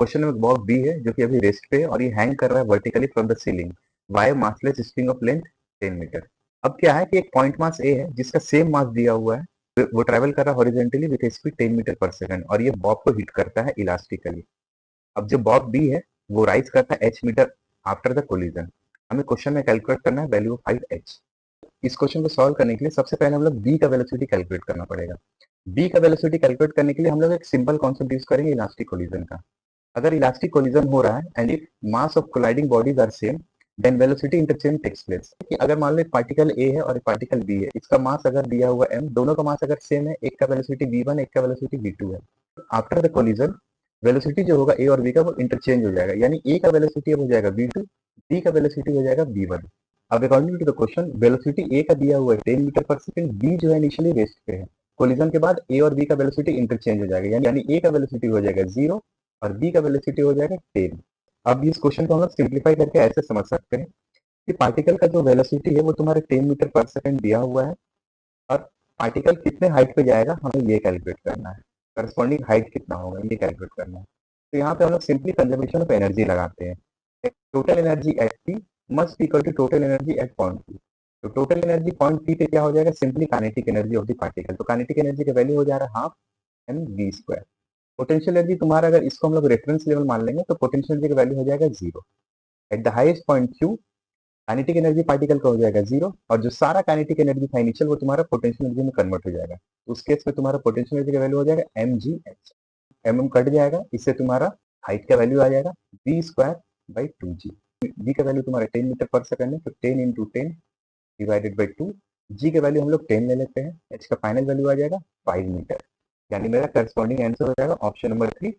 Question में Bob B है जो कि अभी रेस्ट पे है और ये हैंग कर रहा है vertically from the ceiling by massless string of length 10 metre. अब क्या है कि एक पॉइंट मास ए है जिसका सेम मास दिया हुआ है, वो ट्रेवल कर रहा है हॉरिजॉन्टली विद स्पीड 10 मीटर पर सेकंड और ये बॉब को हिट करता है इलास्टिकली। अब जो बॉब बी है वो राइज करता है h metre after the collision. हमें क्वेश्चन में कैलकुलेट करना है वैल्यू ऑफ 5h। इस क्वेश्चन को सॉल्व करने के लिए सबसे पहले हम लोग बी का वेलोसिटी कैलकुलेट करना पड़ेगा। बी का वेलोसिटी कैलकुलेट करने के लिए हम लोग एक सिंपल कॉन्सेप्ट यूज करेंगे इलास्टिक कोलिजन का। अगर इलास्टिक कोलिजन हो रहा है and if mass of colliding bodies are same then velocity interchange takes place. अगर मान लो एक पार्टिकल ए है और एक पार्टिकल बी है, इसका मास अगर दिया हुआ m, दोनों का मास अगर सेम है, एक का वेलोसिटी v1 एक का वेलोसिटी v2 है, आफ्टर द कोलिजन वेलोसिटी जो होगा ए और बी का वो इंटरचेंज हो जाएगा, यानी ए का वेलोसिटी अब हो जाएगा v2, बी का वेलोसिटी हो जाएगा v1। अब according to the question velocity A का दिया हुआ है 10 मीटर पर सेकंड, बी जो है इनिशियली रेस्ट पे है। कोलिजन के बाद ए और बी का वेलोसिटी इंटरचेंज हो जाएगा, यानी ए का वेलोसिटी हो जाएगा 0 और बी का वेलोसिटी हो जाएगा 10। अब इस क्वेश्चन को हम लोग सिंप्लीफाई करके ऐसे समझ सकते हैं कि पार्टिकल का जो वेलोसिटी है वो तुम्हारे 10 मीटर पर सेकंड दिया हुआ है और पार्टिकल कितने हाइट पे जाएगा हमें ये कैलकुलेट करना है, करस्पॉन्डिंग हाइट कितना होगा ये कैलकुलेट करना है। तो यहाँ पे हम लोग सिंपली कंजर्वेशन ऑफ एनर्जी लगाते हैं। Total energy at T must equal to total energy at point T. तो टोटल एनर्जी पॉइंट टी पे क्या हो जाएगा, simply kinetic energy of the particle. तो काइनेटिक एनर्जी का वैल्यू हो जा रहा है half m v square. Potential energy तुम्हारा, अगर इसको हम लोग रेफरेंस लेवल मान लेंगे तो पोटेंशियल एनर्जी का वैल्यू हो जाएगा 0 at the highest point Q. Kinetic energy particle का हो जाएगा 0 और जो सारा काइनेटिक एनर्जी था इनिशियल वो तुम्हारा पोटेंशियल एनर्जी में कन्वर्ट हो जाएगा। तो उस केस में तुम्हारा पोटेंशियल एनर्जी का वैल्यू हो जाएगा m g h. M cut जाएगा, इससे तुम्हारा हाइट का वैल्यू आ जाएगा v square by 2g। V का वैल्यू तुम्हारा 10 मीटर पर सेकंड है, तो 10 इंटू 10 डिवाइडेड बाई 2। जी का वैल्यू हम लोग 10 ले लेते हैं, एच का फाइनल वैल्यू आ जाएगा 5 मीटर। यानी मेरा करस्पॉन्डिंग आंसर हो जाएगा ऑप्शन नंबर 3